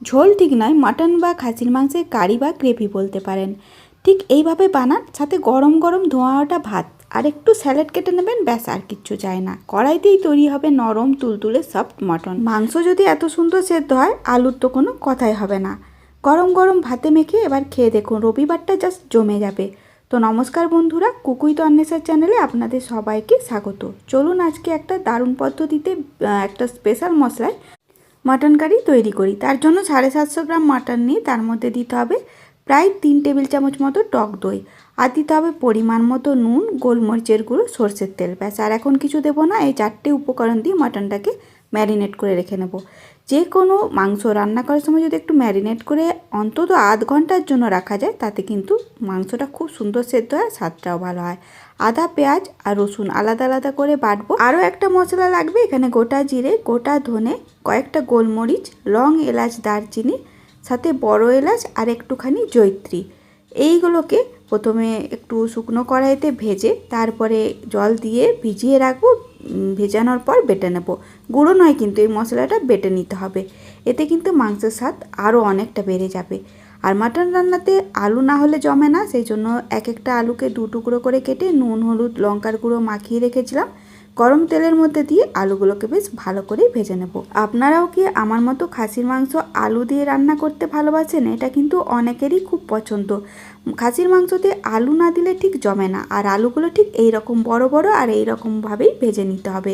ঝোল ঠিক নয়, মাটন বা খাসির মাংসের কারি বা গ্রেভি বলতে পারেন। ঠিক এইভাবে বানান, সাথে গরম গরম ধোঁয়া ওঠা ভাত আর একটু স্যালাড কেটে নেবেন, ব্যাস আর কিচ্ছু চাই না। কড়াইতেই তৈরি হবে নরম তুলতুলে সফট মটন। মাংস যদি এত সুন্দর সেদ্ধ হয়, আলুর তো কোনো কথাই হবে না। গরম গরম ভাতে মেখে এবার খেয়ে দেখুন, রবিবারটা জাস্ট জমে যাবে। তো নমস্কার বন্ধুরা, কুকুই তো অন্বেষার চ্যানেলে আপনাদের সবাইকে স্বাগত। চলুন আজকে একটা দারুণ পদ্ধতিতে একটা স্পেশাল মশলায় মাটন কারি তৈরি করি। তার জন্য 750 গ্রাম মাটন নিয়ে তার মধ্যে দিতে হবে প্রায় 3 টেবিল চামচ মতো টক দই, আর দিতে হবে পরিমাণ মতো নুন, গোলমরিচের গুঁড়ো, সরষের তেল। ব্যাস, আর এখন কিছু দেবো না। এই 4টে উপকরণ দিয়ে মাটনটাকে ম্যারিনেট করে রেখে নেব। যে কোনো মাংস রান্না করার সময় যদি একটু ম্যারিনেট করে অন্তত আধ ঘন্টার জন্য রাখা যায়, তাতে কিন্তু মাংসটা খুব সুন্দর সেদ্ধ হয়, স্বাদটাও ভালো হয়। আদা, পেঁয়াজ আর রসুন আলাদা আলাদা করে বাটবো। আরও একটা মশলা লাগবে এখানে, গোটা জিরে, গোটা ধনে, কয়েকটা গোলমরিচ, লং, এলাচ, দারচিনি, সাথে বড় এলাচ আর একটুখানি জয়িত্রী। এইগুলোকে প্রথমে একটু শুকনো কড়াইতে ভেজে তারপরে জল দিয়ে ভিজিয়ে রাখবো। ভেজানোর পর বেটে নেব। গুঁড়ো নয় কিন্তু, এই মশলাটা বেটে নিতে হবে। এতে কিন্তু মাংসের স্বাদ আরও অনেকটা বেড়ে যাবে। আর মাটন রান্নাতে আলু না হলে জমে না, সেই জন্য এক একটা আলুকে 2 টুকরো করে কেটে নুন, হলুদ, লঙ্কার গুঁড়ো মাখিয়ে রেখেছিলাম। গরম তেলের মধ্যে দিয়ে আলুগুলোকে বেশ ভালো করে ভেজে নেব। আপনারাও কি আমার মতো খাসির মাংস আলু দিয়ে রান্না করতে ভালোবাসেন? এটা কিন্তু অনেকেরই খুব পছন্দ। খাসির মাংসতে আলু না দিলে ঠিক জমে না। আর আলুগুলো ঠিক এই রকম বড় বড় আর এই রকমভাবেই ভেজে নিতে হবে।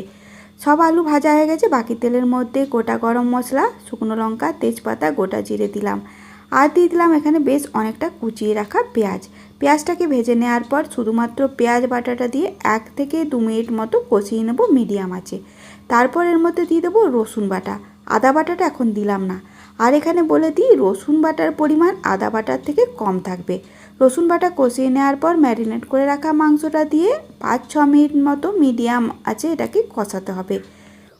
সব আলু ভাজা হয়ে গেছে। বাকি তেলের মধ্যে গোটা গরম মশলা, শুকনো লঙ্কা, তেজপাতা, গোটা জিরে দিলাম। আর দিয়ে দিলাম এখানে বেশ অনেকটা কুচিয়ে রাখা পেঁয়াজ। পেঁয়াজটাকে ভেজে নেওয়ার পর শুধুমাত্র পেঁয়াজ বাটাটা দিয়ে 1 থেকে 2 মিনিট মতো কষিয়ে নেব মিডিয়াম আঁচে। তারপর এর মধ্যে দিয়ে দেবো রসুন বাটা। আদা বাটাটা এখন দিলাম না। আর এখানে বলে দিই, রসুন বাটার পরিমাণ আদা বাটার থেকে কম থাকবে। রসুন বাটা কষিয়ে নেওয়ার পর ম্যারিনেট করে রাখা মাংসটা দিয়ে 5-6 মিনিট মতো মিডিয়াম আঁচে এটাকে কষাতে হবে।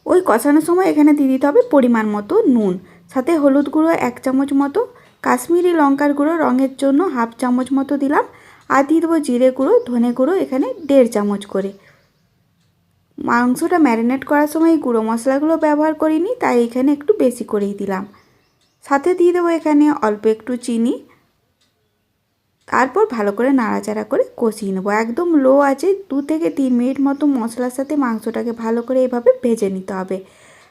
ওই কষানোর সময় এখানে দিয়ে দিতে হবে পরিমাণ মতো নুন, সাথে হলুদ গুঁড়ো 1 চামচ মতো, কাশ্মীরি লঙ্কার গুঁড়ো রঙের জন্য 1/2 চামচ মতো দিলাম। আর দিয়ে দেবো জিরে গুঁড়ো, ধনে গুঁড়ো এখানে 1.5 চামচ করে। মাংসটা ম্যারিনেট করার সময় এই গুঁড়ো মশলাগুলো ব্যবহার করিনি, তাই এখানে একটু বেশি করেই দিলাম। সাথে দিয়ে দেবো এখানে অল্প একটু চিনি। তারপর ভালো করে নাড়াচাড়া করে কষিয়ে নেবো। একদম লো আছে 2 থেকে 3 মিনিট মতো মশলার সাথে মাংসটাকে ভালো করে এভাবে ভেজে নিতে হবে।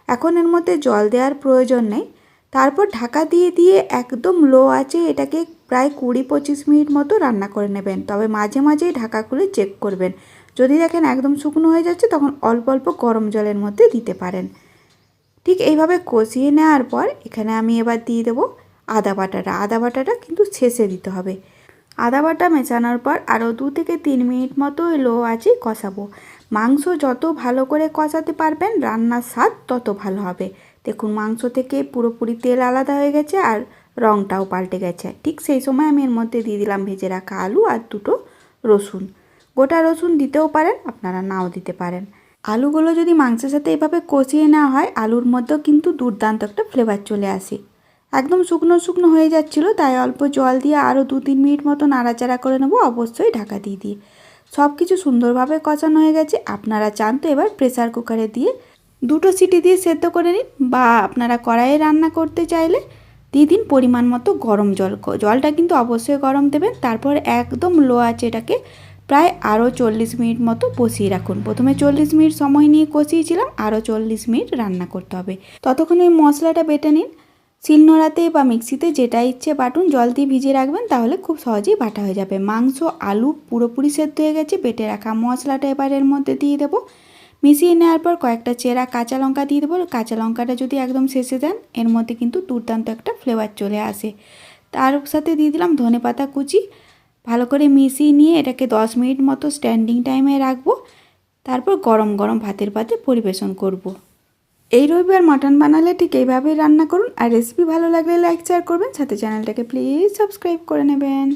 এখন এর মধ্যে জল দেওয়ার প্রয়োজন নেই। তারপর ঢাকা দিয়ে দিয়ে একদম লো আছে এটাকে প্রায় 20-25 মিনিট মতো রান্না করে নেবেন। তবে মাঝে মাঝেই ঢাকা খুলে চেক করবেন। যদি দেখেন একদম শুকনো হয়ে যাচ্ছে, তখন অল্প অল্প গরম জলের মধ্যে দিতে পারেন। ঠিক এইভাবে কষিয়ে নেওয়ার পর এখানে আমি এবার দিয়ে দেবো আদা বাটাটা। আদা বাটাটা কিন্তু শেষে দিতে হবে। আদা বাটা মেশানোর পর আরও 2 থেকে 3 মিনিট মতো লো আঁচে কষাবো। মাংস যত ভালো করে কষাতে পারবেন, রান্নার স্বাদ তত ভালো হবে। দেখুন, মাংস থেকে পুরোপুরি তেল আলাদা হয়ে গেছে আর রঙটাও পাল্টে গেছে। ঠিক সেই সময় আমি এর মধ্যে দিয়ে দিলাম ভেজে রাখা আলু আর 2টো রসুন। গোটা রসুন দিতেও পারেন, আপনারা নাও দিতে পারেন। আলুগুলো যদি মাংসের সাথে এভাবে কষিয়ে নেওয়া হয়, আলুর মধ্যেও কিন্তু দুর্দান্ত একটা ফ্লেভার চলে আসে। একদম শুকনো শুকনো হয়ে যাচ্ছিলো, তাই অল্প জল দিয়ে আরও 2-3 মিনিট মতো নাড়াচাড়া করে নেবো, অবশ্যই ঢাকা দিয়ে। সব কিছু সুন্দরভাবে কষানো হয়ে গেছে। আপনারা চান তো এবার প্রেসার কুকারে দিয়ে 2টো সিটি দিয়ে সেদ্ধ করে নিন, বা আপনারা কড়াইয়ে রান্না করতে চাইলে দিয়ে দিন পরিমাণ মতো গরম জল। জলটা কিন্তু অবশ্যই গরম দেবেন। তারপর একদম লো আছে এটাকে প্রায় আরও 40 মিনিট মতো বসিয়ে রাখুন। প্রথমে 40 মিনিট সময় নিয়ে কষিয়েছিলাম, আরও 40 মিনিট রান্না করতে হবে। ততক্ষণ এই মশলাটা বেটে নিন। শিলনোড়াতে বা মিক্সিতে যেটা ইচ্ছে বাটুন, জল দিয়ে ভিজিয়ে রাখবেন, তাহলে খুব সহজেই বাটা হয়ে যাবে। মাংস, আলু পুরোপুরি সেদ্ধ হয়ে গেছে। বেটে রাখা মশলাটা এবার এর মধ্যে দিয়ে দেবো। মিশিয়ে নেওয়ার পর কয়েকটা চেরা কাঁচা লঙ্কা দিয়ে দেবো। কাঁচা লঙ্কাটা যদি একদম শেষে দেন, এর মধ্যে কিন্তু দুর্দান্ত একটা ফ্লেভার চলে আসে। তার সাথে দিয়ে দিলাম ধনেপাতা কুচি। ভালো করে মিশিয়ে নিয়ে এটাকে 10 মিনিট মতো স্ট্যান্ডিং টাইমে রাখবো। তারপর গরম গরম ভাতের পাতে পরিবেশন করব। এই রবিবার মাটন বানালে ঠিক এইভাবেই রান্না করুন। আর রেসিপি ভালো লাগলে লাইক শেয়ার করবেন, সাথে চ্যানেলটাকে প্লিজ সাবস্ক্রাইব করে নেবেন।